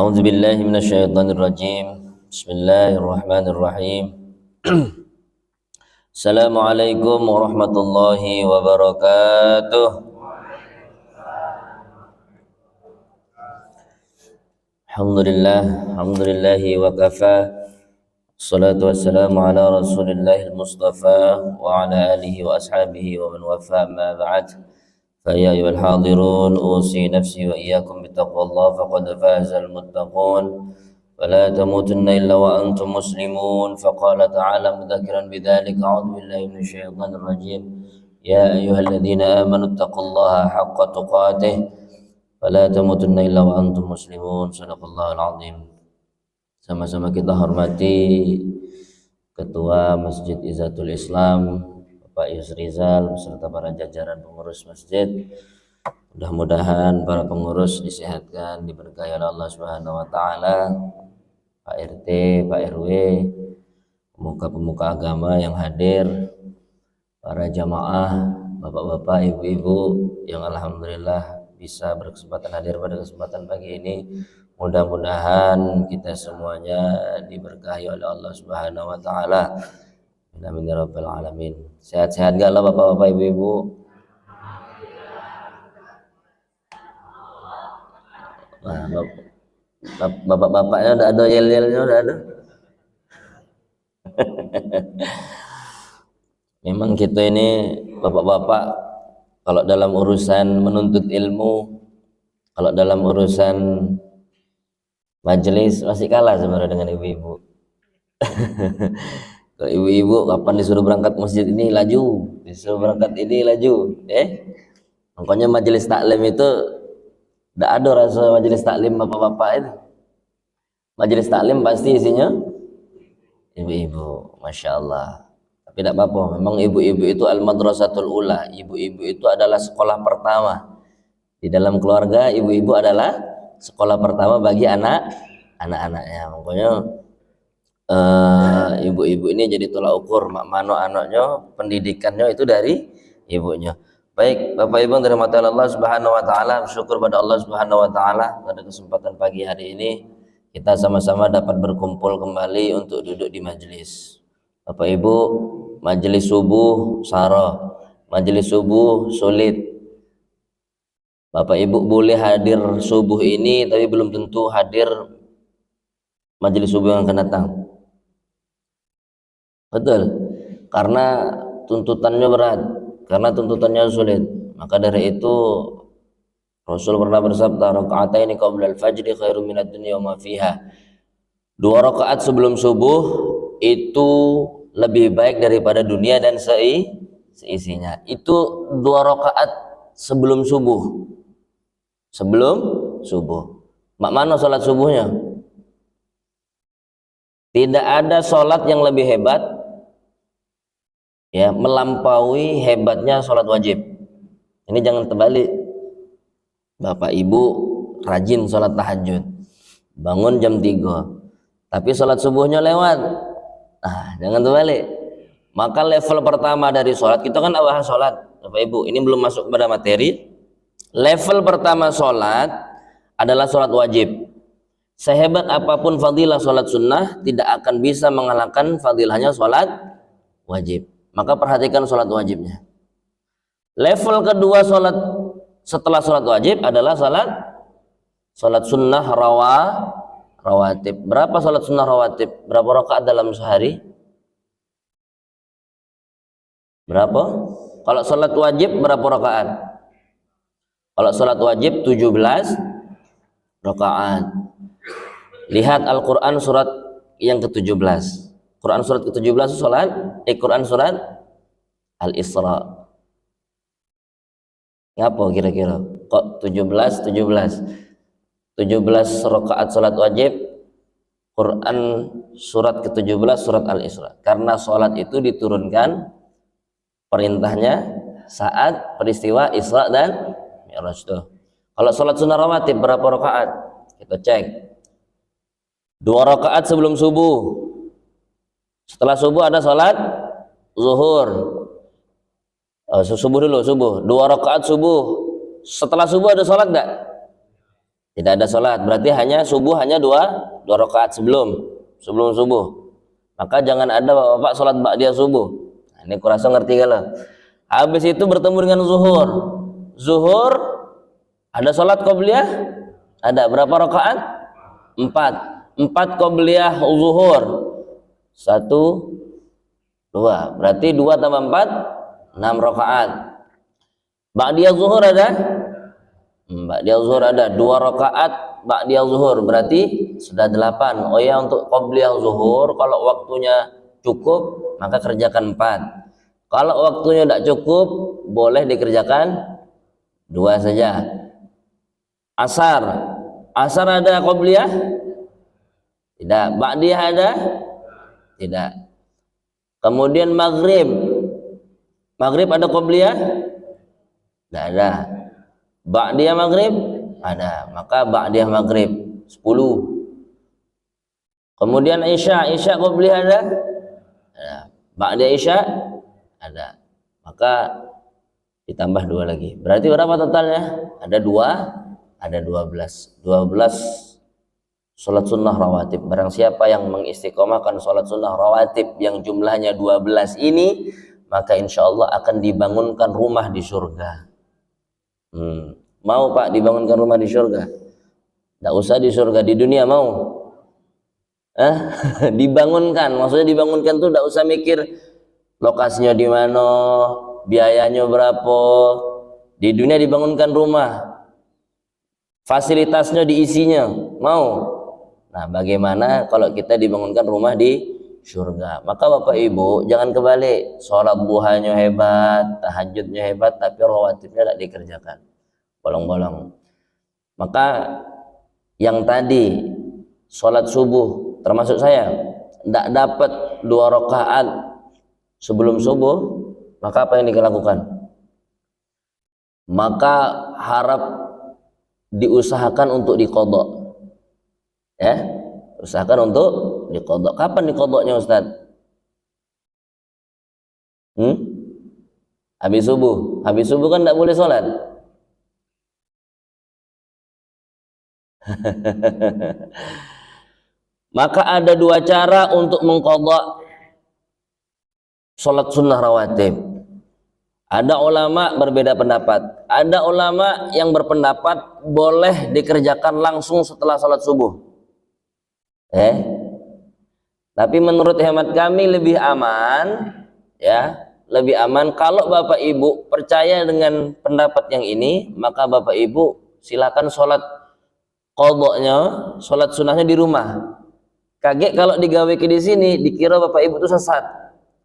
A'udzu billahi minasyaitonir rajim. Bismillahirrahmanirrahim. Assalamualaikum warahmatullahi wabarakatuh. Alhamdulillahi wa kafa. Assalatu wassalamu ala Rasulillahil Mustafa wa ala alihi wa ashabihi wa man wafa, ma ba'd. فيا أيها الحاضرون أوصي نفسي وإياكم بتقوى الله فقد فاز المتقون فلا تموتن إلا وأنتم مسلمون. فقال تعالى مذكرا بذلك: أعوذ بالله من الشيطان الرجيم يا أيها الذين آمنوا اتقوا الله حق تقاته فلا تموتن إلا وأنتم مسلمون. صدق الله العظيم. Sama-sama kita hormati Ketua Masjid Izzatul Islam Pak Yusrizal beserta para jajaran pengurus masjid. Mudah-mudahan para pengurus disehatkan, diberkahi oleh Allah Subhanahu wa taala, Pak RT, Pak RW, pemuka-pemuka agama yang hadir, para jamaah, bapak-bapak, ibu-ibu yang alhamdulillah bisa berkesempatan hadir pada kesempatan pagi ini. Mudah-mudahan kita semuanya diberkahi oleh Allah Subhanahu wa taala. Amin ya rabbal alamin. Sehat-sehat gak lah bapak-bapak, ibu-ibu? Nah, bapak-bapaknya udah ada, yel-yelnya udah ada. Memang kita ini bapak-bapak kalau dalam urusan menuntut ilmu, kalau dalam urusan majelis masih kalah sebenarnya dengan ibu-ibu. Kalau ibu-ibu kapan disuruh berangkat masjid ini laju, disuruh berangkat ini laju. Makanya majelis taklim itu tidak ada rasa majelis taklim bapak-bapak itu. Majelis taklim pasti isinya ibu-ibu, masya Allah. Tapi tidak apa-apa, memang ibu-ibu itu al-madrasatul ula. Ibu-ibu itu adalah sekolah pertama. Di dalam keluarga, ibu-ibu adalah sekolah pertama bagi anak-anaknya. Makanya ibu-ibu ini jadi tolak ukur mak mano anaknya, pendidikannya itu dari ibunya. Baik, Bapak Ibu yang dirahmati Allah Subhanahu wa taala, bersyukur pada Allah Subhanahu wa taala pada kesempatan pagi hari ini kita sama-sama dapat berkumpul kembali untuk duduk di majelis. Bapak Ibu, majelis subuh sara, majelis subuh sulit. Bapak Ibu boleh hadir subuh ini tapi belum tentu hadir majelis subuh yang akan datang. Betul, karena tuntutannya berat, karena tuntutannya sulit. Maka dari itu Rasul pernah bersabda, rakaataini qabla al-fajri khairum minad dunya wa ma fiha. 2 rakaat sebelum subuh itu lebih baik daripada dunia dan seisinya. Itu 2 rakaat sebelum subuh. Sebelum subuh. Mak mana salat subuhnya? Tidak ada salat yang lebih hebat, ya, melampaui hebatnya sholat wajib. Ini jangan terbalik. Bapak Ibu rajin sholat tahajud, bangun jam 3, tapi sholat subuhnya lewat. Jangan terbalik. Maka level pertama dari sholat, kita kan bahas sholat Bapak Ibu, ini belum masuk pada materi. Level pertama sholat adalah sholat wajib. Sehebat apapun fadilah sholat sunnah tidak akan bisa mengalahkan fadilahnya sholat wajib. Maka perhatikan sholat wajibnya. Level kedua sholat setelah sholat wajib adalah sholat sunnah rawatib. Berapa sholat sunnah rawatib? Berapa rakaat dalam sehari? Berapa? Kalau sholat wajib berapa rakaat? Kalau sholat wajib 17 rakaat. Lihat Al-Quran surat yang ke-17. Quran surat ke-17 Quran surat Al-Isra. Ngapa kira-kira? Kok 17 rakaat salat wajib, Quran surat ke-17 surat Al-Isra. Karena salat itu diturunkan perintahnya saat peristiwa Isra dan Mi'raj tuh. Kalau salat sunnah rawatib berapa rakaat? Kita cek. 2 rakaat sebelum subuh. Setelah subuh ada salat zuhur. Subuh dulu, subuh. 2 rakaat subuh. Setelah subuh ada salat enggak? Tidak ada sholat, berarti hanya subuh, hanya dua rakaat sebelum subuh. Maka jangan ada bapak sholat ba'diyah subuh. Nah, ini kurasa ngerti kalau. Habis itu bertemu dengan zuhur. Zuhur ada sholat qobliyah? Ada. Berapa rakaat? 4 qobliyah zuhur. 1, 2. Berarti 2 tambah 4, 6 rakaat. Ba'diyah zuhur ada? Ba'diyah zuhur ada 2 rakaat ba'diyah zuhur, berarti sudah 8. Oh ya, untuk qobliyah zuhur kalau waktunya cukup maka kerjakan 4. Kalau waktunya tidak cukup boleh dikerjakan 2 saja. Asar ada qobliyah? Tidak. Ba'diyah ada? Tidak. Kemudian maghrib ada qobliyah? Tidak ada. Ba'diyah maghrib? Ada. Maka ba'diyah maghrib 10. Kemudian isya qobliyah ada? Ada. Ba'diyah isya? Ada. Maka ditambah 2 lagi. Berarti berapa totalnya? Ada 2, ada 12. 12 sholat sunnah rawatib. Barang siapa yang mengistiqomahkan sholat sunnah rawatib yang jumlahnya 12 ini, maka insya Allah akan dibangunkan rumah di surga. Mau Pak dibangunkan rumah di surga? Tidak usah di surga, di dunia mau? Dibangunkan, maksudnya dibangunkan tuh tidak usah mikir lokasinya di mana, biayanya berapa. Di dunia dibangunkan rumah, fasilitasnya diisinya, mau? Nah, bagaimana kalau kita dibangunkan rumah di surga? Maka Bapak Ibu jangan kebalik, sholat duhanya hebat, tahajudnya hebat, tapi rawatibnya tidak dikerjakan, bolong-bolong. Maka yang tadi sholat subuh termasuk saya tidak dapat 2 rakaat sebelum subuh, maka apa yang dilakukan? Maka harap diusahakan untuk diqadha. Ya, usahakan untuk diqadha. Kapan diqadhanya Ustaz? Habis subuh kan tidak boleh sholat. Maka ada 2 cara untuk mengqadha sholat sunnah rawatib. Ada ulama berbeda pendapat. Ada ulama yang berpendapat boleh dikerjakan langsung setelah sholat subuh. Tapi menurut hemat kami lebih aman, ya, lebih aman kalau Bapak Ibu percaya dengan pendapat yang ini, maka Bapak Ibu silakan sholat qadhanya, sholat sunnahnya di rumah. Kaget kalau digawe ke di sini, dikira Bapak Ibu itu sesat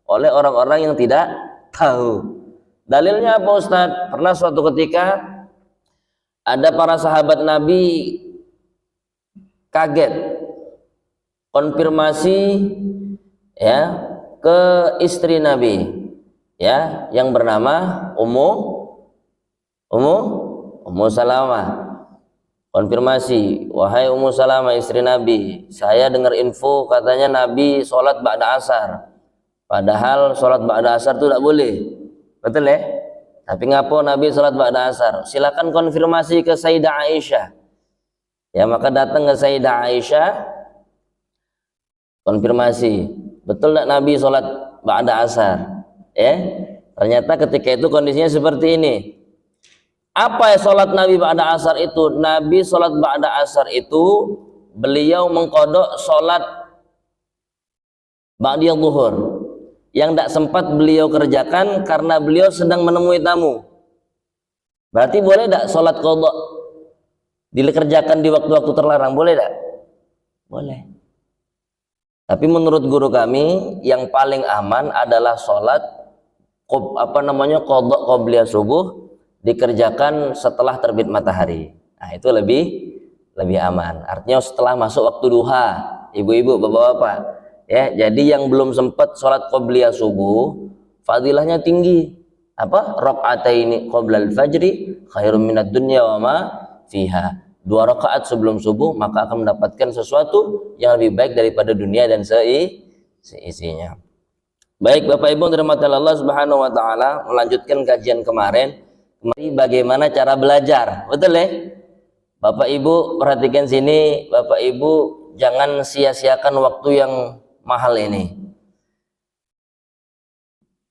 oleh orang-orang yang tidak tahu. Dalilnya apa Ustaz? Pernah suatu ketika ada para sahabat Nabi kaget konfirmasi, ya, ke istri Nabi, ya, yang bernama Ummu Salamah. Konfirmasi, wahai Ummu Salamah istri Nabi, saya dengar info katanya Nabi sholat ba'da asar, padahal sholat ba'da asar itu tidak boleh, betul ya? Tapi ngapo Nabi sholat ba'da asar? Silakan konfirmasi ke Sayyidah Aisyah. Ya, maka datang ke Sayyidah Aisyah, konfirmasi, betul tidak Nabi sholat ba'da asar? Ternyata ketika itu kondisinya seperti ini. Apa ya sholat Nabi ba'da asar itu? Nabi sholat ba'da asar itu beliau mengqadha sholat ba'diyah zuhur yang tidak sempat beliau kerjakan karena beliau sedang menemui tamu. Berarti boleh tidak sholat qadha dikerjakan di waktu-waktu terlarang? Boleh tidak? Boleh. Tapi menurut guru kami yang paling aman adalah sholat qadha qobliyah subuh dikerjakan setelah terbit matahari. Nah, itu lebih aman. Artinya setelah masuk waktu duha, ibu-ibu, bapak-bapak. Ya, jadi yang belum sempat sholat qobliyah subuh, fadilahnya tinggi. Apa? Raq'ataini qoblal fajri khairum minad dunya wa ma fiha. 2 rakaat sebelum subuh maka akan mendapatkan sesuatu yang lebih baik daripada dunia dan seisinya. Baik Bapak Ibu dirahmati Allah Subhanahu wa taala, melanjutkan kajian kemarin bagaimana cara belajar, betul ya? Bapak Ibu perhatikan sini, Bapak Ibu jangan sia-siakan waktu yang mahal ini.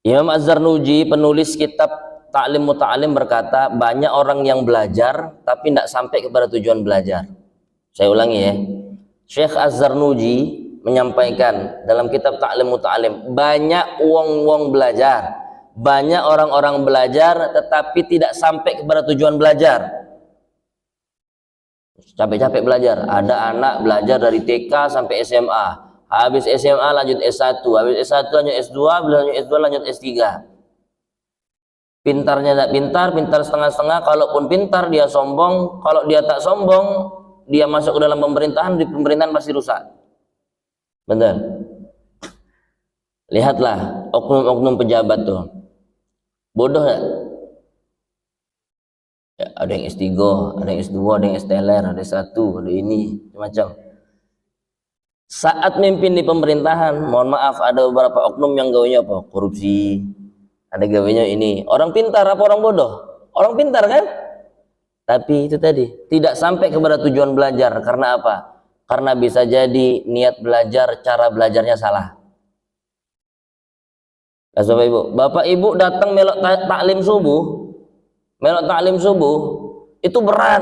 Imam Az-Zarnuji, penulis kitab Ta'lim Muta'alim, berkata, banyak orang yang belajar tapi tidak sampai kepada tujuan belajar. Saya ulangi ya. Syekh Az-Zarnuji menyampaikan dalam kitab Ta'lim Muta'alim, banyak wong-wong belajar, banyak orang-orang belajar tetapi tidak sampai kepada tujuan belajar. Capek-capek belajar. Ada anak belajar dari TK sampai SMA, habis SMA lanjut S1, habis S1 lanjut S2, lanjut S2 lanjut S3. Pintarnya tidak pintar, pintar setengah-setengah. Kalaupun pintar dia sombong, kalau dia tak sombong dia masuk ke dalam pemerintahan, di pemerintahan pasti rusak. Benar. Lihatlah oknum-oknum pejabat tuh, bodoh ya? Ya, ada yang S3, ada yang S2, ada yang S-teler, ada S1, ada ini macam. Saat mimpin di pemerintahan, mohon maaf, ada beberapa oknum yang gawainya apa? Korupsi. Ada gawainya ini. Orang pintar apa orang bodoh? Orang pintar kan? Tapi itu tadi, tidak sampai kepada tujuan belajar. Karena apa? Karena bisa jadi niat belajar, cara belajarnya salah. Bapak Ibu, Bapak Ibu datang melok taklim subuh, melok taklim subuh, itu berat,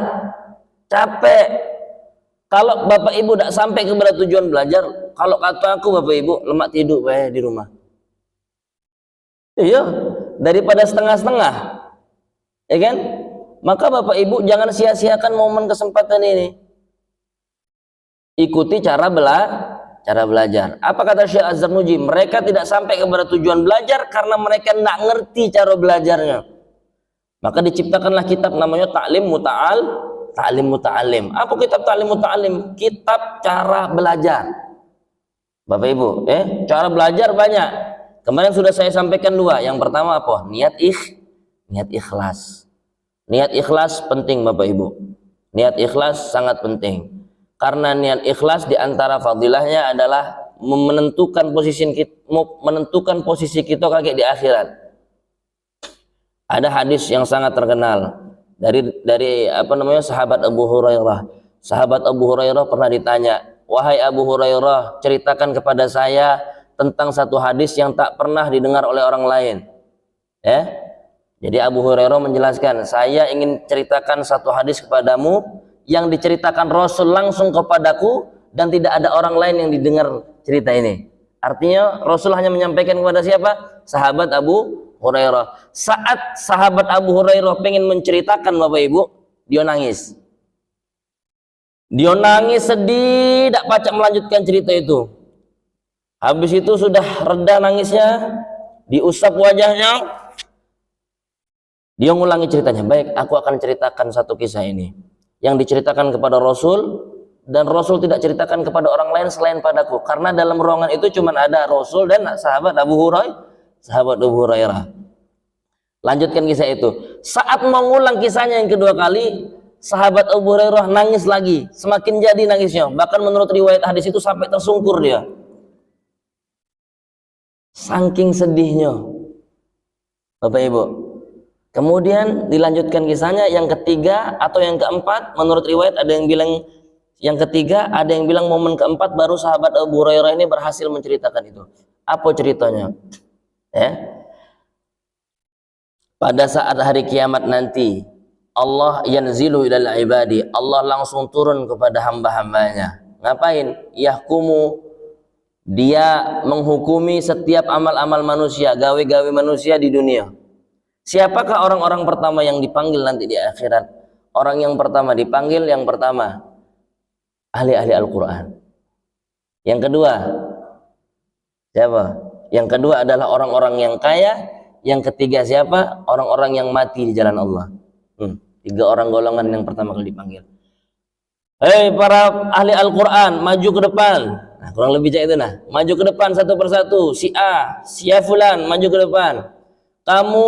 capek. Kalau Bapak Ibu tidak sampai kepada tujuan belajar, kalau kata aku Bapak Ibu, lemak tidur di rumah. Iya, daripada setengah-setengah, ya kan? Maka Bapak Ibu jangan sia-siakan momen kesempatan ini. Ikuti cara belajar. Apa kata Syekh Az-Zarnuji? Mereka tidak sampai kepada tujuan belajar karena mereka tidak ngerti cara belajarnya. Maka diciptakanlah kitab namanya Ta'lim Muta'alim. Apa kitab Ta'lim Muta'alim? Kitab cara belajar. Bapak Ibu, cara belajar banyak. Kemarin sudah saya sampaikan dua. Yang pertama apa? Niat ikhlas. Niat ikhlas penting Bapak Ibu. Niat ikhlas sangat penting. Karena niat ikhlas diantara fadilahnya adalah menentukan posisi kita kakek di akhirat. Ada hadis yang sangat terkenal dari sahabat Abu Hurairah. Sahabat Abu Hurairah pernah ditanya, "Wahai Abu Hurairah, ceritakan kepada saya tentang satu hadis yang tak pernah didengar oleh orang lain." Ya. Jadi Abu Hurairah menjelaskan, "Saya ingin ceritakan satu hadis kepadamu yang diceritakan Rasul langsung kepadaku dan tidak ada orang lain yang didengar cerita ini." Artinya Rasul hanya menyampaikan kepada siapa? Sahabat Abu Hurairah. Saat sahabat Abu Hurairah pengen menceritakan Bapak Ibu, dia nangis. Dia nangis sedih, tidak pacak melanjutkan cerita itu. Habis itu sudah reda nangisnya, diusap wajahnya, dia ngulangi ceritanya. Baik, aku akan ceritakan satu kisah ini yang diceritakan kepada Rasul, dan Rasul tidak ceritakan kepada orang lain selain padaku, karena dalam ruangan itu cuma ada Rasul dan sahabat Abu Hurairah. Lanjutkan kisah itu. Saat mengulang kisahnya yang kedua kali, sahabat Abu Hurairah nangis lagi, semakin jadi nangisnya. Bahkan menurut riwayat hadis itu sampai tersungkur dia, saking sedihnya Bapak Ibu. Kemudian dilanjutkan kisahnya yang ketiga atau yang keempat, menurut riwayat ada yang bilang yang ketiga, ada yang bilang momen keempat baru sahabat Abu Hurairah ini berhasil menceritakan itu. Apa ceritanya? Pada saat hari kiamat nanti, Allah yanzilu ilal ibadi, Allah langsung turun kepada hamba-hambanya. Ngapain? Yahkumu, dia menghukumi setiap amal-amal manusia, gawe-gawe manusia di dunia. Siapakah orang-orang pertama yang dipanggil nanti di akhirat? Orang yang pertama dipanggil, yang pertama ahli-ahli Al-Quran. Yang kedua siapa? Yang kedua adalah orang-orang yang kaya. Yang ketiga siapa? Orang-orang yang mati di jalan Allah. Tiga orang golongan yang pertama kali dipanggil. Hei para ahli Al-Quran, maju ke depan. Nah, kurang lebih kayak itu nah. Maju ke depan satu persatu. Si A, si Fulan, maju ke depan. Kamu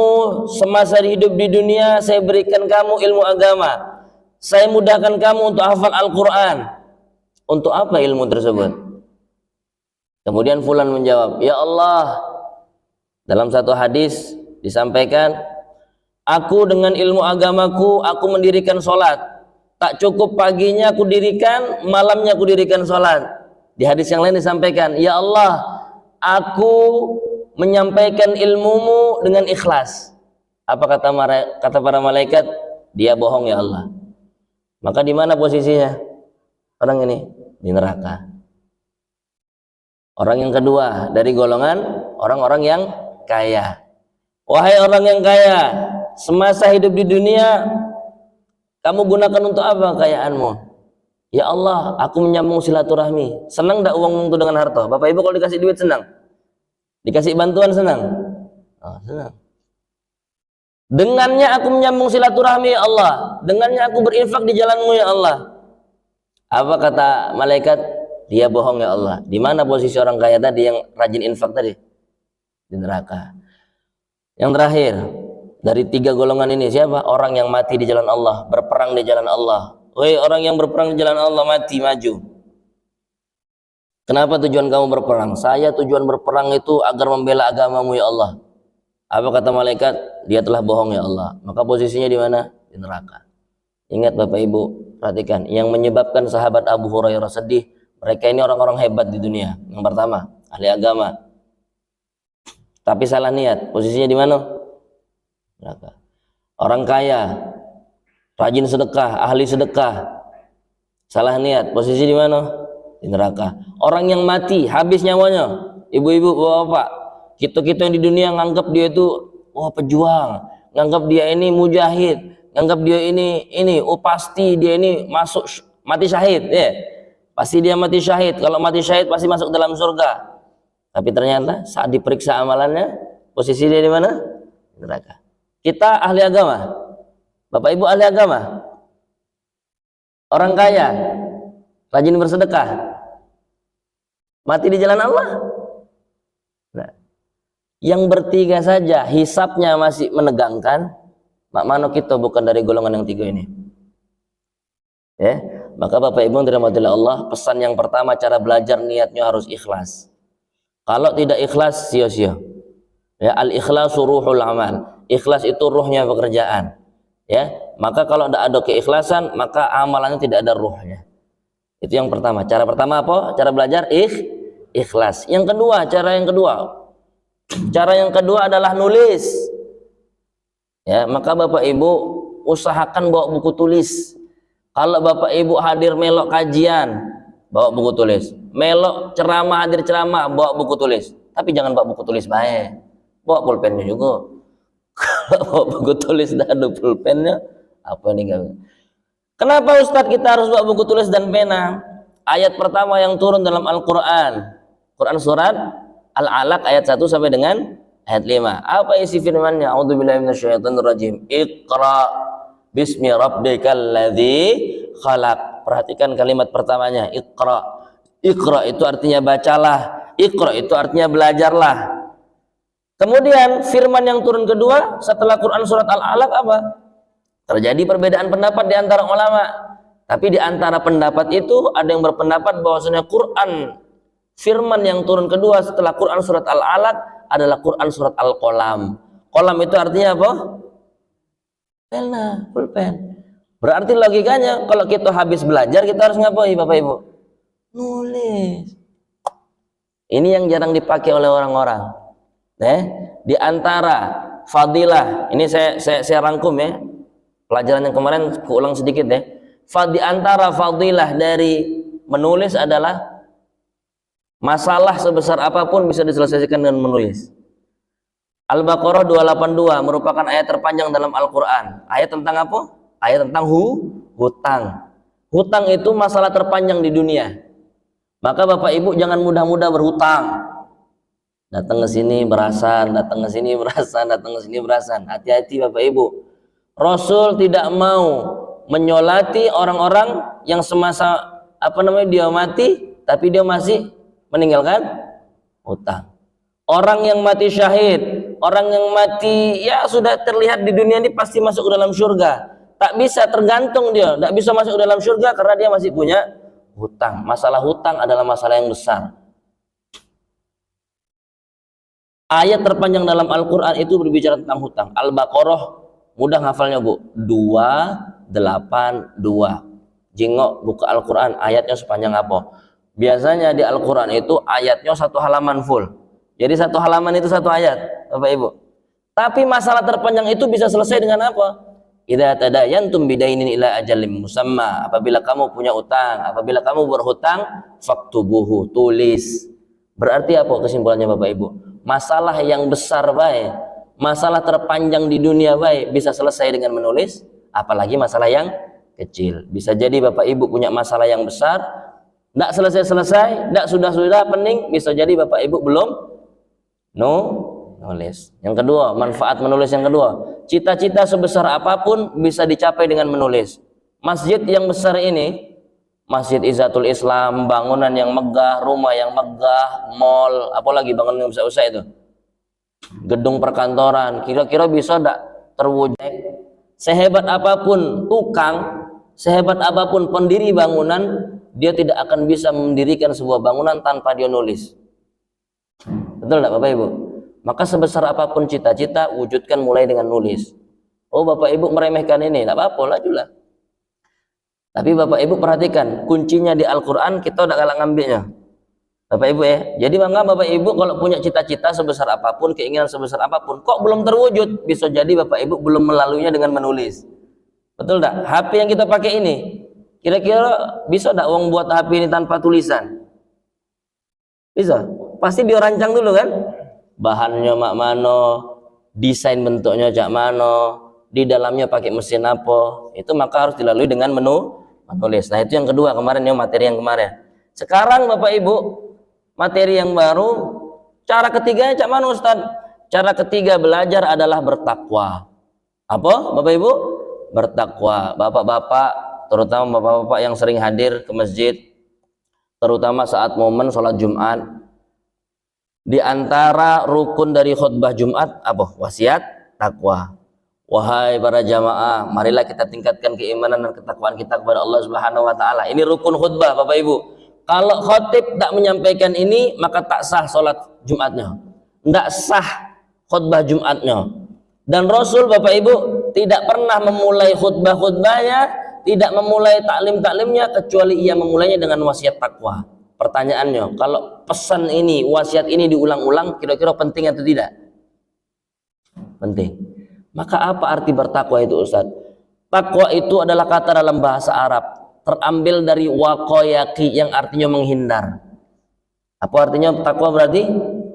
semasa hidup di dunia saya berikan kamu ilmu agama, saya mudahkan kamu untuk hafal Al-Quran. Untuk apa ilmu tersebut? Kemudian Fulan menjawab, "Ya Allah," dalam satu hadis disampaikan, "Aku dengan ilmu agamaku aku mendirikan sholat, Tak cukup paginya aku dirikan, malamnya aku dirikan sholat. Di hadis yang lain disampaikan, ya Allah, aku menyampaikan ilmumu dengan ikhlas. Apa kata para malaikat? Dia bohong ya Allah. Maka di mana posisinya orang ini? Di neraka. Orang yang kedua dari golongan orang-orang yang kaya. Wahai orang yang kaya, semasa hidup di dunia kamu gunakan untuk apa kekayaanmu? Ya Allah, aku menyambung silaturahmi. Senang enggak uang itu dengan harta? Bapak Ibu kalau dikasih duit senang? Dikasih bantuan senang? Oh, senang. Dengannya aku menyambung silaturahmi ya Allah. Dengannya aku berinfak di jalanmu ya Allah. Apa kata malaikat? Dia bohong ya Allah. Di mana posisi orang kaya tadi yang rajin infak tadi? Di neraka. Yang terakhir dari 3 golongan ini siapa? Orang yang mati di jalan Allah, berperang di jalan Allah. Woi, orang yang berperang di jalan Allah mati maju. Kenapa tujuan kamu berperang? Saya tujuan berperang itu agar membela agamamu ya Allah. Apa kata malaikat? Dia telah bohong ya Allah. Maka posisinya di mana? Di neraka. Ingat Bapak Ibu, perhatikan, yang menyebabkan sahabat Abu Hurairah sedih, mereka ini orang-orang hebat di dunia. Yang pertama, ahli agama. Tapi salah niat, posisinya di mana? Neraka. Orang kaya, rajin sedekah, ahli sedekah, salah niat, posisi di mana? Di neraka. Orang yang mati, habis nyawanya, ibu-ibu, bapak-bapak, kita yang di dunia nganggap dia itu pejuang, nganggap dia ini mujahid, nganggap dia ini pasti dia ini masuk mati syahid, ya. Pasti dia mati syahid. Kalau mati syahid pasti masuk dalam surga. Tapi ternyata saat diperiksa amalannya, posisi dia di mana? Neraka. Kita ahli agama, Bapak Ibu ahli agama, orang kaya, rajin bersedekah, mati di jalan Allah. Nah, yang bertiga saja hisapnya masih menegangkan, mak mano kita bukan dari golongan yang 3 ini. Ya, maka Bapak Ibu yang dirahmati Allah, pesan yang pertama, cara belajar niatnya harus ikhlas. Kalau tidak ikhlas, sia-sia. Ya, al-ikhlasu ruhul amal. Ikhlas itu ruhnya pekerjaan. Ya, maka kalau tidak ada keikhlasan, maka amalannya tidak ada ruhnya. Itu yang pertama. Cara pertama apa? Cara belajar ikhlas. Yang kedua, cara yang kedua adalah nulis. Ya, maka Bapak Ibu usahakan bawa buku tulis. Kalau Bapak Ibu hadir melok kajian, bawa buku tulis. Melok ceramah, hadir ceramah, bawa buku tulis. Tapi jangan bawa buku tulis baik. Bawa pulpennya juga. Kalau bawa buku tulis dan ada pulpennya, apa nih kamu? Kenapa Ustadz kita harus bawa buku tulis dan pena? Ayat pertama yang turun dalam Al-Quran, Quran surat Al-Alaq ayat 1 sampai dengan ayat 5. Apa isi firman-Nya? A'udzubillahi minasyaitonirrajim. Iqra bismi rabbikal ladzi khalaq. Perhatikan kalimat pertamanya, Iqra. Iqra itu artinya bacalah. Iqra itu artinya belajarlah. Kemudian firman yang turun kedua setelah Quran surat Al-Alaq apa? Terjadi perbedaan pendapat di antara ulama. Tapi di antara pendapat itu ada yang berpendapat bahwasanya Quran firman yang turun kedua setelah Quran surat Al-Alaq adalah Quran surat Al-Qalam. Qalam itu artinya apa? Pena, pulpen. Berarti logikanya kalau kita habis belajar kita harus ngapain Bapak Ibu? Nulis. Ini yang jarang dipakai oleh orang-orang. Di antara fadilah, ini saya rangkum ya. Pelajaran yang kemarin kuulang sedikit ya. Di antara fadilah dari menulis adalah masalah sebesar apapun bisa diselesaikan dengan menulis. Al-Baqarah 282 merupakan ayat terpanjang dalam Al-Quran. Ayat tentang apa? Ayat tentang hutang. Hutang itu masalah terpanjang di dunia. Maka Bapak Ibu jangan mudah-mudah berhutang. Datang ke sini berasan, datang ke sini berasan, datang ke sini berasan. Hati-hati Bapak Ibu. Rasul tidak mau menyolati orang-orang yang semasa dia mati, tapi dia masih meninggalkan hutang. Orang yang mati syahid, orang yang mati ya sudah terlihat di dunia ini pasti masuk ke dalam surga. Tak bisa tergantung dia, tak bisa masuk ke dalam surga karena dia masih punya hutang. Masalah hutang adalah masalah yang besar. Ayat terpanjang dalam Al-Quran itu berbicara tentang hutang. Al-Baqarah, mudah hafalnya Bu, 282. jingok buka Al-Quran, ayatnya sepanjang apa? Biasanya di Al-Quran itu ayatnya satu halaman full. Jadi satu halaman itu satu ayat, Bapak Ibu. Tapi masalah terpanjang itu bisa selesai dengan apa? Idza tadayantum bidainin ila ajalim musamma. Apabila kamu punya utang, apabila kamu berhutang, faktubuhu, tulis. Berarti apa kesimpulannya Bapak Ibu? Masalah yang besar baik, masalah terpanjang di dunia baik bisa selesai dengan menulis, apalagi masalah yang kecil. Bisa jadi Bapak Ibu punya masalah yang besar, tidak selesai-selesai, tidak sudah-sudah pening, bisa jadi Bapak Ibu belum nulis. Yang kedua, manfaat menulis yang kedua, cita-cita sebesar apapun bisa dicapai dengan menulis. Masjid yang besar ini, Masjid Izzatul Islam, bangunan yang megah, rumah yang megah, mall, apalagi bangunan yang besar-besar itu, gedung perkantoran, kira-kira bisa tidak terwujud? Sehebat apapun tukang, sehebat apapun pendiri bangunan, dia tidak akan bisa mendirikan sebuah bangunan tanpa dia nulis. Betul tidak Bapak Ibu? Maka sebesar apapun cita-cita, wujudkan mulai dengan nulis. Oh Bapak Ibu meremehkan ini, tidak apa-apa, lajulah. Tapi Bapak Ibu perhatikan, kuncinya di Al-Quran, kita udah galak ngambilnya. Bapak Ibu ya, jadi maka Bapak Ibu kalau punya cita-cita sebesar apapun, keinginan sebesar apapun, kok belum terwujud, bisa jadi Bapak Ibu belum melaluinya dengan menulis. Betul tak? HP yang kita pakai ini, kira-kira bisa tak uang buat HP ini tanpa tulisan? Bisa? Pasti dia rancang dulu kan? Bahannya mak mano, desain bentuknya cak mano, di dalamnya pakai mesin apa, itu maka harus dilalui dengan menulis. Nah itu yang kedua kemarin ya, materi yang kemarin. Sekarang Bapak Ibu, materi yang baru, cara ketiganya cak mana Ustaz? Cara ketiga belajar adalah bertakwa. Apa Bapak Ibu? Bertakwa. Bapak-bapak, terutama bapak-bapak yang sering hadir ke masjid, terutama saat momen sholat Jumat, di antara rukun dari khutbah Jumat apa? Wasiat takwa. Wahai para jamaah, marilah kita tingkatkan keimanan dan ketakwaan kita kepada Allah Subhanahu wa taala. Ini rukun khutbah Bapak Ibu. Kalau khatib tak menyampaikan ini, maka tak sah sholat Jumatnya, tidak sah khutbah Jumatnya. Dan Rasul Bapak Ibu tidak pernah memulai khutbah-khutbahnya, tidak memulai taklim-taklimnya, kecuali ia memulainya dengan wasiat takwa. Pertanyaannya, kalau pesan ini, wasiat ini diulang-ulang, kira-kira penting atau tidak? Penting. Maka apa arti bertakwa itu Ustaz? Takwa itu adalah kata dalam bahasa Arab, terambil dari waqayaki yang artinya menghindar. Apa artinya takwa? Berarti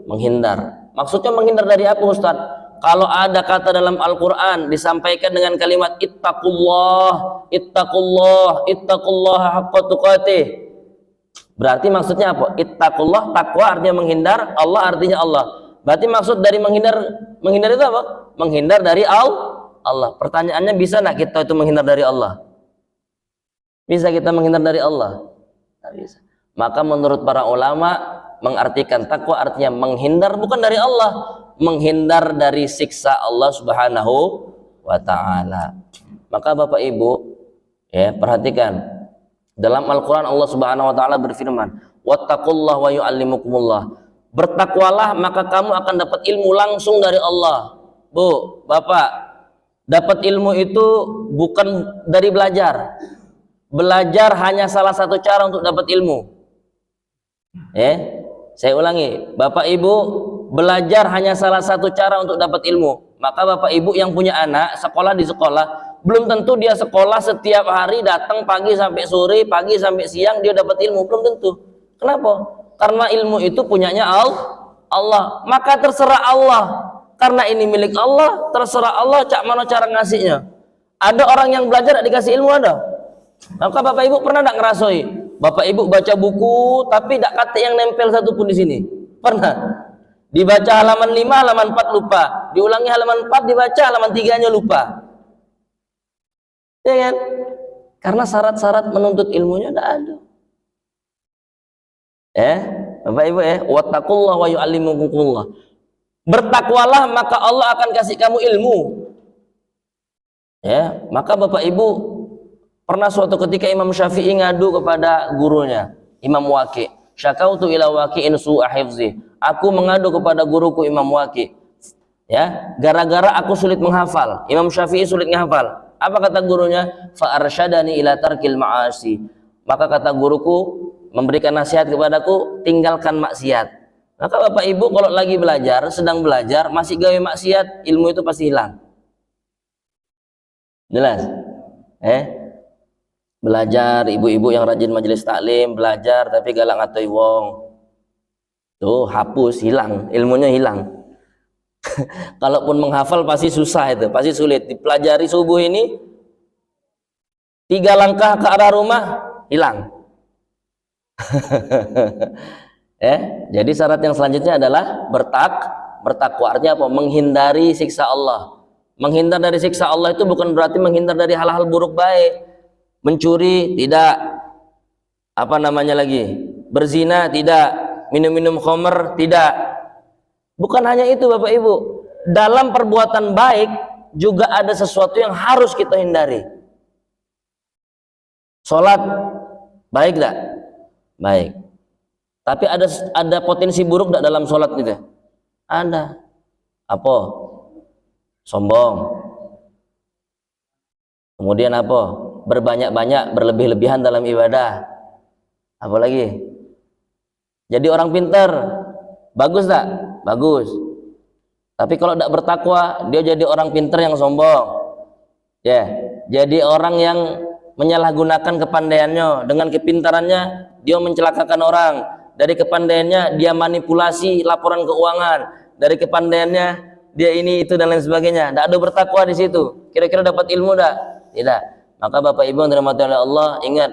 menghindar. Maksudnya menghindar dari apa Ustaz? Kalau ada kata dalam Al-Quran disampaikan dengan kalimat ittaqullah, ittaqullah, ittaqullah haqqa tuqatih, berarti maksudnya apa? Ittaqullah, takwa artinya menghindar, Allah artinya Allah. Berarti maksud dari menghindar itu apa? Menghindar dari Allah. Pertanyaannya, bisa nak kita itu menghindar dari Allah? Bisa kita menghindar dari Allah? Tidak bisa. Maka menurut para ulama mengartikan takwa artinya menghindar bukan dari Allah, menghindar dari siksa Allah Subhanahu wa taala. Maka Bapak Ibu ya, perhatikan dalam Al-Qur'an Allah Subhanahu wa taala berfirman, wattaqullaha wa yu'allimukumullah. Bertakwalah maka kamu akan dapat ilmu langsung dari Allah. Bu, Bapak, dapat ilmu itu bukan dari belajar. Belajar hanya salah satu cara untuk dapat ilmu. Saya ulangi, Bapak Ibu, belajar hanya salah satu cara untuk dapat ilmu. Maka Bapak Ibu yang punya anak sekolah di sekolah, belum tentu dia sekolah setiap hari datang pagi sampai sore, pagi sampai siang dia dapat ilmu, belum tentu. Kenapa? Karena ilmu itu punyanya Allah. Maka terserah Allah. Karena ini milik Allah, terserah Allah cak mana cara ngasihnya. Ada orang yang belajar dikasih ilmu ada. Maka Bapak Ibu pernah tidak ngerasoi? Bapak Ibu baca buku tapi tidak kata yang nempel satupun di sini. Pernah? Dibaca halaman 5, halaman 4 lupa. Diulangi halaman 4, dibaca halaman 3-nya lupa. Ya kan? Karena syarat-syarat menuntut ilmunya tidak ada. Bapak Ibu wattaqullah wa yu'allimukumullah. Bertakwalah maka Allah akan kasih kamu ilmu. Maka Bapak Ibu pernah suatu ketika Imam Syafi'i ngadu kepada gurunya, Imam Waqi'. Syakautu ila Waqi'in su'a hifzi. Aku mengadu kepada guruku Imam Waqi'. Gara-gara aku sulit menghafal. Imam Syafi'i sulit menghafal. Apa kata gurunya? Fa arsyadani ila tarkil ma'asi. Maka kata guruku memberikan nasihat kepadaku, tinggalkan maksiat. Maka Bapak Ibu kalau lagi belajar, sedang belajar, masih gawe maksiat, ilmu itu pasti hilang. Jelas? Belajar, ibu-ibu yang rajin majelis taklim, belajar tapi galak ngatoi wong. Tuh, hapus, hilang, ilmunya hilang. Kalaupun menghafal pasti susah itu, pasti sulit. Dipelajari subuh ini 3 langkah ke arah rumah hilang. Jadi syarat yang selanjutnya adalah bertakwa. Artinya apa? Menghindari siksa Allah. Menghindar dari siksa Allah itu bukan berarti menghindar dari hal-hal buruk baik. Mencuri tidak, apa namanya lagi? Berzina tidak, minum-minum khamr tidak. Bukan hanya itu Bapak Ibu. Dalam perbuatan baik juga ada sesuatu yang harus kita hindari. Sholat baik tidak? Baik. Tapi ada potensi buruk tidak dalam sholat gitu? Ada. Apa? Sombong. Kemudian apa? Berbanyak-banyak, berlebih-lebihan dalam ibadah. Apalagi? Jadi orang pintar. Bagus tak? Bagus. Tapi kalau tidak bertakwa, dia jadi orang pintar yang sombong. Jadi orang yang menyalahgunakan kepandaiannya. Dengan kepintarannya dia mencelakakan orang. Dari kepandaiannya dia manipulasi laporan keuangan. Dari kepandaiannya dia ini itu dan lain sebagainya. Tidak ada bertakwa di situ. Kira-kira dapat ilmu tidak? Tidak. Maka Bapak Ibu yang dirahmati oleh Allah, ingat,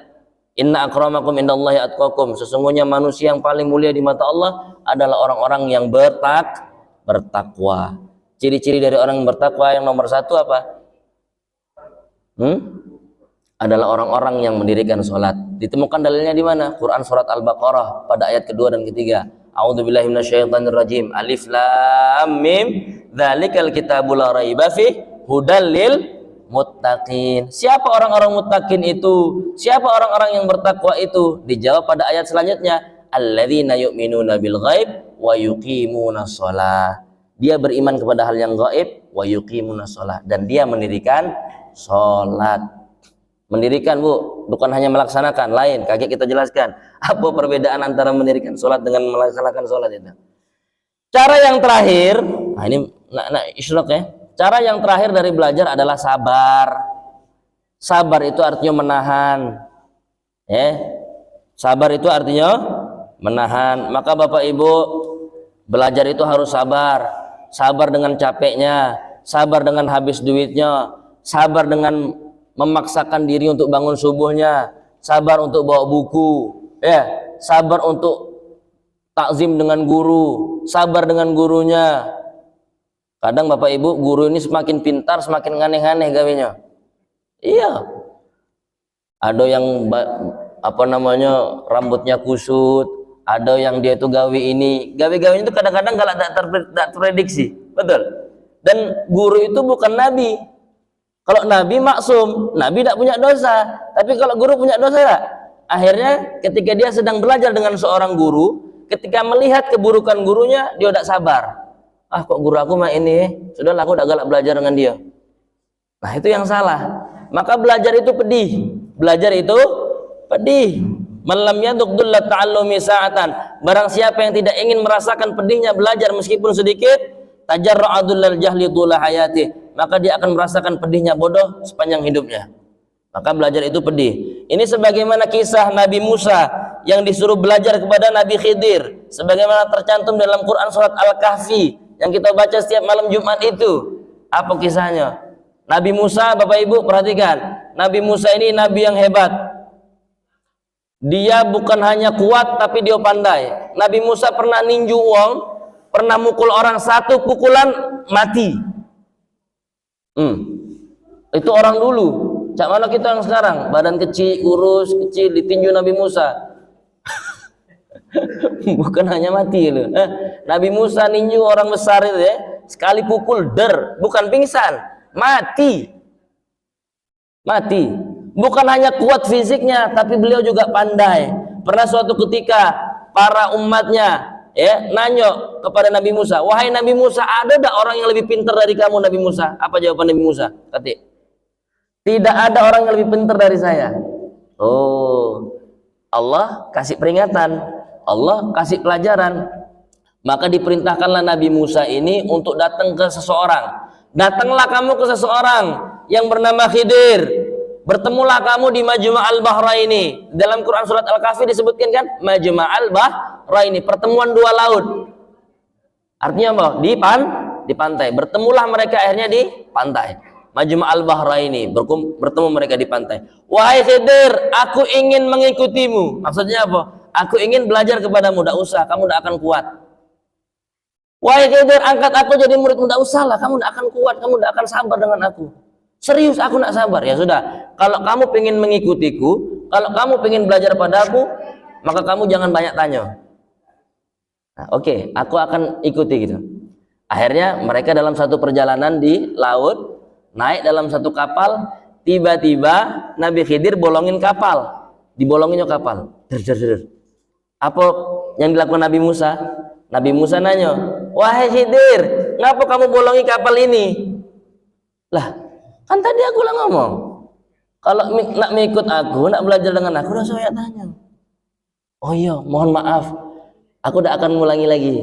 inna akramakum indallahi atqakum. Sesungguhnya manusia yang paling mulia di mata Allah adalah orang-orang yang bertakwa. Ciri-ciri dari orang yang bertakwa yang nomor 1 apa? Adalah orang-orang yang mendirikan sholat. Ditemukan dalilnya di mana? Quran surat Al-Baqarah pada ayat kedua dan ketiga. A'udzubillahi minasyaitonirrajim. Alif lam mim. Dzalikal kitabu la raiba fih hudal lil muttaqin. Siapa orang-orang muttaqin itu? Siapa orang-orang yang bertakwa itu? Dijawab pada ayat selanjutnya. Alladzina yu'minuna bil ghaib wa yuqimunas shalah. Dia beriman kepada hal yang gaib, wa yuqimunas shalah, dan dia mendirikan salat. Mendirikan, Bu, bukan hanya melaksanakan, lain. Kakek kita jelaskan apa perbedaan antara mendirikan sholat dengan melaksanakan sholat itu. Cara yang terakhir, nah ini isyraq ya. Cara yang terakhir dari belajar adalah sabar. Sabar itu artinya menahan. Sabar itu artinya menahan. Maka Bapak Ibu, belajar itu harus sabar. Sabar dengan capeknya, sabar dengan habis duitnya, sabar dengan memaksakan diri untuk bangun subuhnya, sabar untuk bawa buku, sabar untuk takzim dengan guru, sabar dengan gurunya. Kadang Bapak Ibu, guru ini semakin pintar, semakin aneh-aneh gawenya. Iya. Ada yang rambutnya kusut, ada yang dia itu gawe ini, gawe-gawenya itu kadang-kadang tak terprediksi, betul. Dan guru itu bukan nabi. Kalau nabi maksum, nabi tidak punya dosa. Tapi kalau guru punya dosa tak? Akhirnya ketika dia sedang belajar dengan seorang guru, ketika melihat keburukan gurunya, dia tidak sabar. Kok guru aku mah ini, sudahlah aku tidak galak belajar dengan dia. Nah itu yang salah. Maka belajar itu pedih. Belajar itu pedih. Man lam yadhuq dulla ta'allumi sa'atan. Barang siapa yang tidak ingin merasakan pedihnya belajar meskipun sedikit, tajarra'a dullal jahli tula hayati, maka dia akan merasakan pedihnya bodoh sepanjang hidupnya. Maka belajar itu pedih. Ini sebagaimana kisah Nabi Musa yang disuruh belajar kepada Nabi Khidir, sebagaimana tercantum dalam Quran surat Al-Kahfi yang kita baca setiap malam Jumat itu. Apa kisahnya? Nabi Musa, Bapak Ibu perhatikan, Nabi Musa ini nabi yang hebat. Dia bukan hanya kuat tapi dia pandai. Nabi Musa pernah ninju uang, pernah mukul orang, 1 pukulan mati. Itu orang dulu. Cak mana kita yang sekarang, badan kecil, kurus, kecil, ditinju Nabi Musa. Bukan hanya mati loh. Nabi Musa ninju orang besar itu sekali pukul bukan pingsan, mati. Bukan hanya kuat fisiknya, tapi beliau juga pandai. Pernah suatu ketika para umatnya nanya kepada Nabi Musa, wahai Nabi Musa, ada tak orang yang lebih pintar dari kamu Nabi Musa? Apa jawaban Nabi Musa? Tidak ada orang yang lebih pintar dari saya. Oh, Allah kasih peringatan, Allah kasih pelajaran. Maka diperintahkanlah Nabi Musa ini untuk datang ke seseorang. Datanglah kamu ke seseorang yang bernama Khidir. Bertemulah kamu di Majma' al-Bahraini. Dalam Quran surat Al-Kahfi disebutkan kan, Majma' al-Bahraini, pertemuan dua laut. Artinya apa? Di pantai. Bertemulah mereka akhirnya di pantai. Majma' al-Bahraini, bertemu mereka di pantai. Wahai Khidir, aku ingin mengikutimu. Maksudnya apa? Aku ingin belajar kepadamu. Tidak usah, kamu tidak akan kuat. Wahai Khidir, angkat aku jadi muridmu. Tidak usahlah, kamu tidak akan kuat, kamu tidak akan sabar dengan aku. Serius, aku tidak sabar. Ya sudah, kalau kamu ingin mengikutiku, kalau kamu ingin belajar padaku, maka kamu jangan banyak tanya. Nah, oke, aku akan ikuti gitu. Akhirnya mereka dalam satu perjalanan di laut, naik dalam satu kapal, tiba-tiba Nabi Khidir bolongin kapal, dibolonginnya kapal. Apa yang dilakukan Nabi Musa? Nabi Musa nanya, wahai Khidir, ngapa kamu bolongi kapal ini? Lah, kan tadi aku lah ngomong, kalau nak mengikut aku, nak belajar dengan aku, udah saya tanya. Oh iya, mohon maaf, aku tidak akan mengulangi lagi.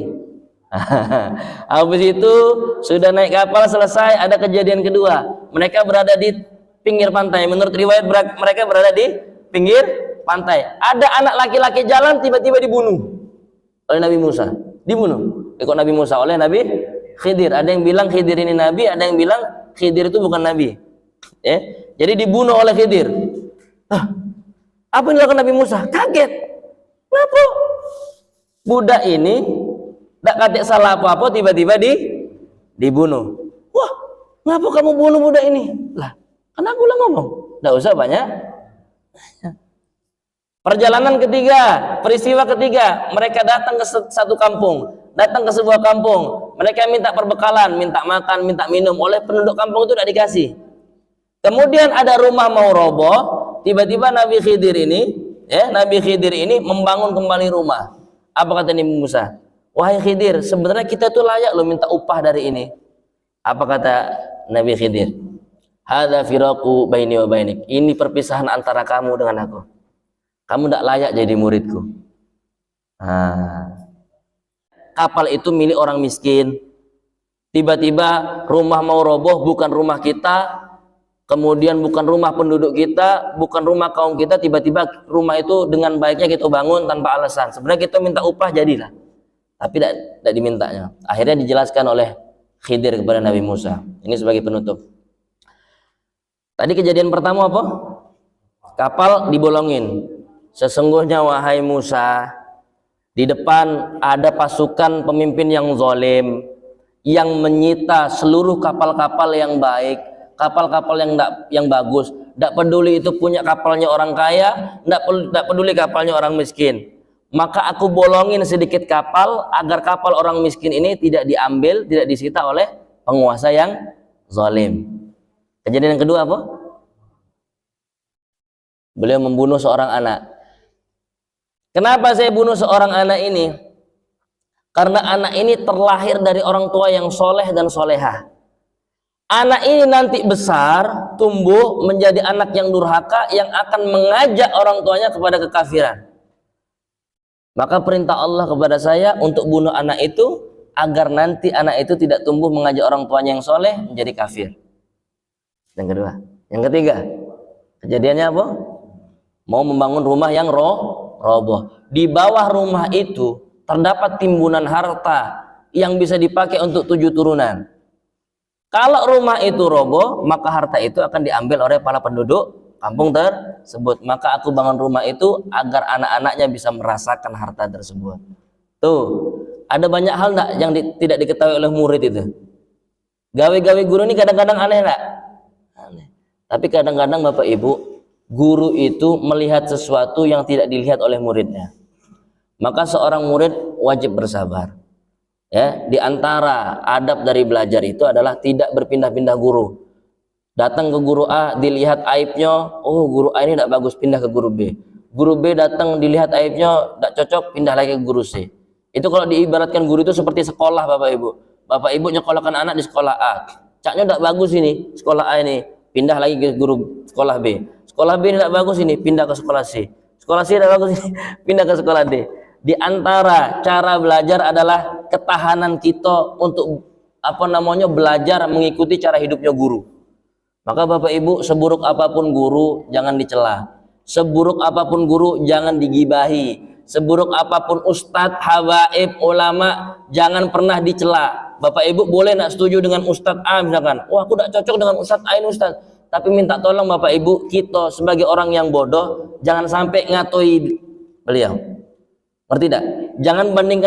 Habis itu sudah naik kapal selesai, ada kejadian kedua. Mereka berada di pinggir pantai. Menurut riwayat mereka berada di pinggir pantai. Ada anak laki-laki jalan tiba-tiba dibunuh oleh Nabi Musa. Dibunuh ikut Nabi Musa oleh Nabi Khidir. Ada yang bilang Khidir ini nabi, ada yang bilang Khidir itu bukan nabi. Jadi dibunuh oleh Khidir. Apa yang dilakukan Nabi Musa? Kaget. Kenapa? Budak ini tidak katik salah apa-apa, tiba-tiba dibunuh. Wah, kenapa kamu bunuh budak ini? Lah, kan aku lah ngomong. Tidak usah banyak. Perjalanan ketiga, peristiwa ketiga, mereka datang ke satu kampung, datang ke sebuah kampung. Mereka minta perbekalan, minta makan, minta minum. Oleh penduduk kampung itu tidak dikasih. Kemudian ada rumah mau roboh, tiba-tiba Nabi Khidir ini membangun kembali rumah. Apa kata Nabi Musa? Wahai Khidir, sebenarnya kita tuh layak loh minta upah dari ini. Apa kata Nabi Khidir? Hadza firaqu baini wa bainik. Ini perpisahan antara kamu dengan aku. Kamu tidak layak jadi muridku. Kapal itu milik orang miskin. Tiba-tiba rumah mau roboh, bukan rumah kita, kemudian bukan rumah penduduk kita, bukan rumah kaum kita. Tiba-tiba rumah itu dengan baiknya kita bangun tanpa alasan. Sebenarnya kita minta upah, jadilah. Tapi tidak dimintanya. Akhirnya dijelaskan oleh Khidir kepada Nabi Musa. Ini sebagai penutup. Tadi kejadian pertama apa? Kapal dibolongin. Sesungguhnya wahai Musa, di depan ada pasukan pemimpin yang zalim, yang menyita seluruh kapal-kapal yang baik, kapal-kapal yang bagus. Tidak peduli itu punya kapalnya orang kaya, tidak peduli kapalnya orang miskin. Maka aku bolongin sedikit kapal agar kapal orang miskin ini tidak diambil, tidak disita oleh penguasa yang zalim. Kejadian yang kedua apa? Beliau membunuh seorang anak. Kenapa saya bunuh seorang anak ini? Karena anak ini terlahir dari orang tua yang soleh dan soleha. Anak ini nanti besar, tumbuh menjadi anak yang durhaka, yang akan mengajak orang tuanya kepada kekafiran. Maka perintah Allah kepada saya untuk bunuh anak itu, agar nanti anak itu tidak tumbuh mengajak orang tuanya yang soleh menjadi kafir. Yang kedua. Yang ketiga, kejadiannya apa? Mau membangun rumah yang roboh. Di bawah rumah itu terdapat timbunan harta yang bisa dipakai untuk 7 turunan. Kalau rumah itu roboh, maka harta itu akan diambil oleh para penduduk kampung tersebut. Maka aku bangun rumah itu agar anak-anaknya bisa merasakan harta tersebut. Tuh, ada banyak hal enggak yang tidak diketahui oleh murid itu. Gawe-gawe guru ini kadang-kadang aneh enggak? Aneh. Tapi kadang-kadang Bapak Ibu, guru itu melihat sesuatu yang tidak dilihat oleh muridnya. Maka seorang murid wajib bersabar. Ya, di antara adab dari belajar itu adalah tidak berpindah-pindah guru. Datang ke guru A, dilihat aibnya, oh guru A ini tidak bagus, pindah ke guru B. Guru B datang, dilihat aibnya, tidak cocok, pindah lagi ke guru C. Itu kalau diibaratkan guru itu seperti sekolah Bapak Ibu. Bapak Ibu nyekolahkan anak di sekolah A. Caknya tidak bagus ini, sekolah A ini. pindah lagi ke guru sekolah B. Sekolah B tidak bagus ini, pindah ke sekolah C. Sekolah C tidak bagus ini, pindah ke sekolah D. Di antara cara belajar adalah ketahanan kita untuk belajar mengikuti cara hidupnya guru. Maka Bapak Ibu, seburuk apapun guru jangan dicela. Seburuk apapun guru jangan digibahi. Seburuk apapun ustadz, habaib, ulama jangan pernah dicela. Bapak Ibu boleh nak setuju dengan ustadz A misalkan. Wah, aku tidak cocok dengan ustadz A ini ustadz. Tapi minta tolong Bapak Ibu, kita sebagai orang yang bodoh jangan sampai ngatoi beliau. Ngerti tidak? Jangan banding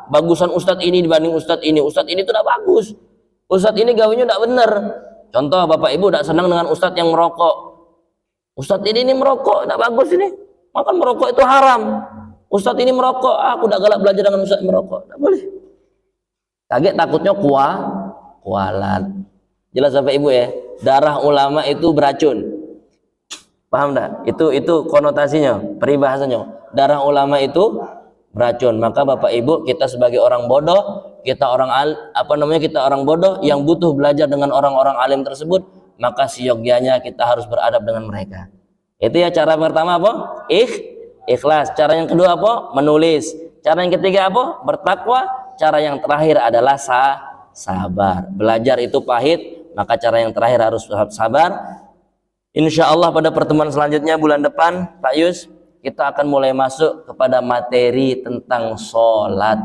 bagusan ustadz ini dibanding ustadz ini. Ustadz ini tuh tidak bagus. Ustadz ini gawinya tidak benar. Contoh, Bapak Ibu tidak senang dengan ustadz yang merokok. Ustadz ini merokok, tidak bagus ini. Makan merokok itu haram. Ustadz ini merokok, aku tidak galak belajar dengan ustadz merokok. Tidak boleh. Kaget takutnya kualat. Jelas Bapak Ibu ya. Darah ulama itu beracun. Paham tidak? Itu konotasinya, peribahasanya. Darah ulama itu beracun. Maka Bapak Ibu, kita sebagai orang bodoh, kita orang bodoh yang butuh belajar dengan orang-orang alim tersebut, maka seyogyanya kita harus beradab dengan mereka. Itu ya cara pertama apa? Ikhlas. Cara yang kedua apa? Menulis. Cara yang ketiga apa? Bertakwa. Cara yang terakhir adalah sabar. Belajar itu pahit, maka cara yang terakhir harus sabar. Insya Allah pada pertemuan selanjutnya bulan depan, Pak Yus, kita akan mulai masuk kepada materi tentang sholat,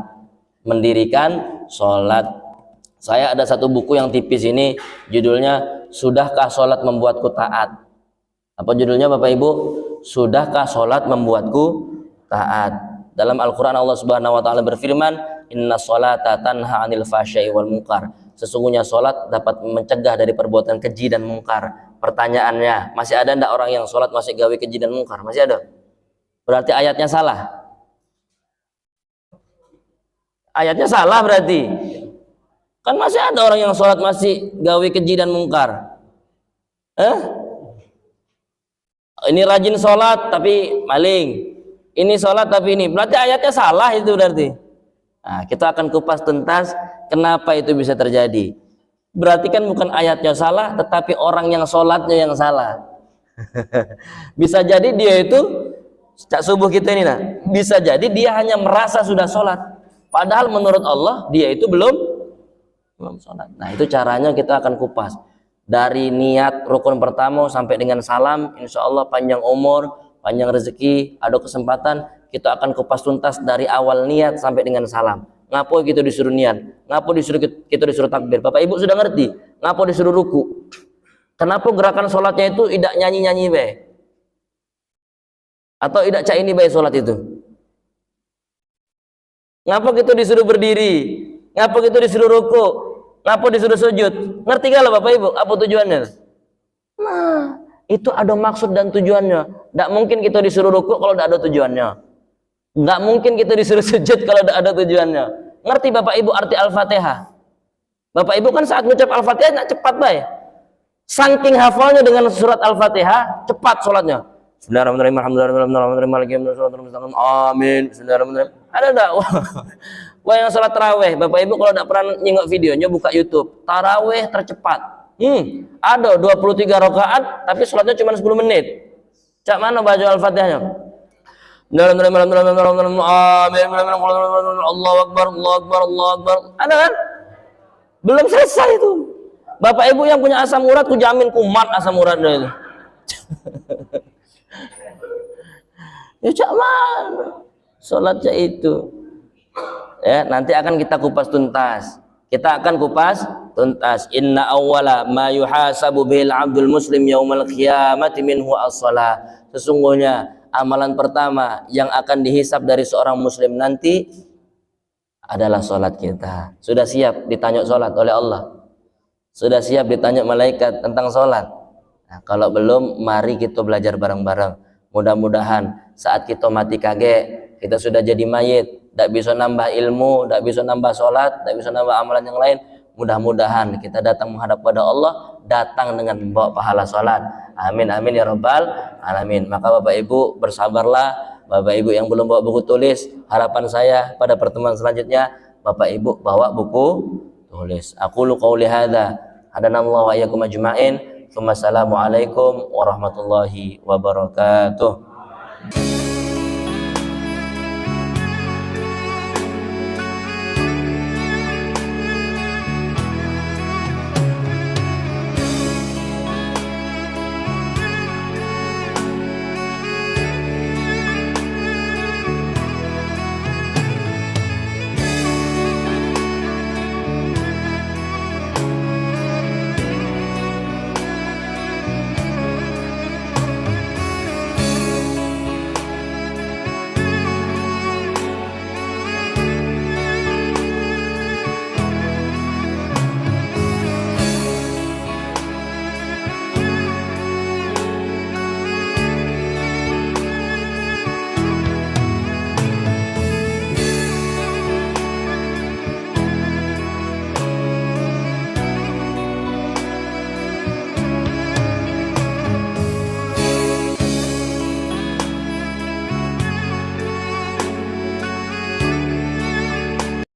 mendirikan sholat. Saya ada satu buku yang tipis ini, judulnya Sudahkah Sholat Membuatku Taat? Apa judulnya Bapak Ibu? Sudahkah sholat membuatku taat? Dalam Al-Quran Allah Subhanahu Wa Taala berfirman, Inna sholata tanha anil fahsya'i wal munkar. Sesungguhnya sholat dapat mencegah dari perbuatan keji dan mungkar. Pertanyaannya, masih ada ndak orang yang sholat masih gawe keji dan mungkar? Masih ada? Berarti ayatnya salah. Ayatnya salah berarti. Kan masih ada orang yang sholat masih gawe keji dan mungkar. Ini rajin sholat tapi maling. Ini sholat tapi ini. Berarti ayatnya salah itu berarti. Nah, kita akan kupas tuntas kenapa itu bisa terjadi. Berarti kan bukan ayatnya salah, tetapi orang yang sholatnya yang salah. Bisa jadi dia itu subuh kita ini, bisa jadi dia hanya merasa sudah sholat, padahal menurut Allah dia itu belum sholat. Nah, itu caranya kita akan kupas dari niat rukun pertama sampai dengan salam. Insya Allah panjang umur, panjang rezeki, ada kesempatan kita akan kupas tuntas dari awal niat sampai dengan salam. Ngapo kita disuruh niat? Ngapo kita disuruh takbir? Bapak Ibu sudah ngerti? Ngapo disuruh ruku? Kenapa gerakan sholatnya itu tidak nyanyi-nyanyi be? Atau tidak cak ini be sholat itu? Ngapo kita disuruh berdiri? Ngapo kita disuruh ruku? Ngapo disuruh sujud? Ngerti gak lah Bapak Ibu? Apa tujuannya? Nah, itu ada maksud dan tujuannya. Tidak mungkin kita disuruh ruku kalau tidak ada tujuannya. Nggak mungkin kita disuruh sujud kalau ada tujuannya. Ngerti Bapak Ibu arti Al-Fatihah? Bapak Ibu kan saat mengucap Al-Fatihah nggak cepat baik. Saking hafalnya dengan surat Al-Fatihah, cepat sholatnya. Bismillahirrahmanirrahim. Alhamdulillahirrahmanirrahim. Amin. Bismillahirrahmanirrahim. Ada enggak? Wah, yang sholat taraweh, Bapak Ibu kalau tidak pernah nyengok videonya, buka YouTube. Taraweh tercepat. Ada 23 rakaat, tapi sholatnya cuma 10 menit. Cak mana baca Al-Fatihahnya? Allahu Akbar, Allahu Akbar, Allahu Akbar. Ada kan? Belum selesai itu. Bapak Ibu yang punya asam urat, ku jamin kumat asam uratnya itu. Ya cak mana? Salatnya itu. Ya, nanti akan kita kupas tuntas. Kita akan kupas tuntas. Inna awwala ma yuhasabu bihil abdul muslim yaumal qiyamati minhu as-shalah. Sesungguhnya amalan pertama yang akan dihisab dari seorang muslim nanti adalah sholat kita. Sudah siap ditanya sholat oleh Allah? Sudah siap ditanya malaikat tentang sholat? Nah, kalau belum, mari kita belajar bareng-bareng. Mudah-mudahan saat kita mati kaget, kita sudah jadi mayit, tidak bisa nambah ilmu, tidak bisa nambah sholat, tidak bisa nambah amalan yang lain. Mudah-mudahan kita datang menghadap pada Allah, datang dengan membawa pahala sholat. Amin, amin ya rabbal alamin. Maka Bapak Ibu bersabarlah. Bapak Ibu yang belum bawa buku tulis, harapan saya pada pertemuan selanjutnya Bapak Ibu bawa buku tulis. Aqulu qouli hadza, hadanallahu wa iyyakum ajma'in. Assalamualaikum warahmatullahi wabarakatuh.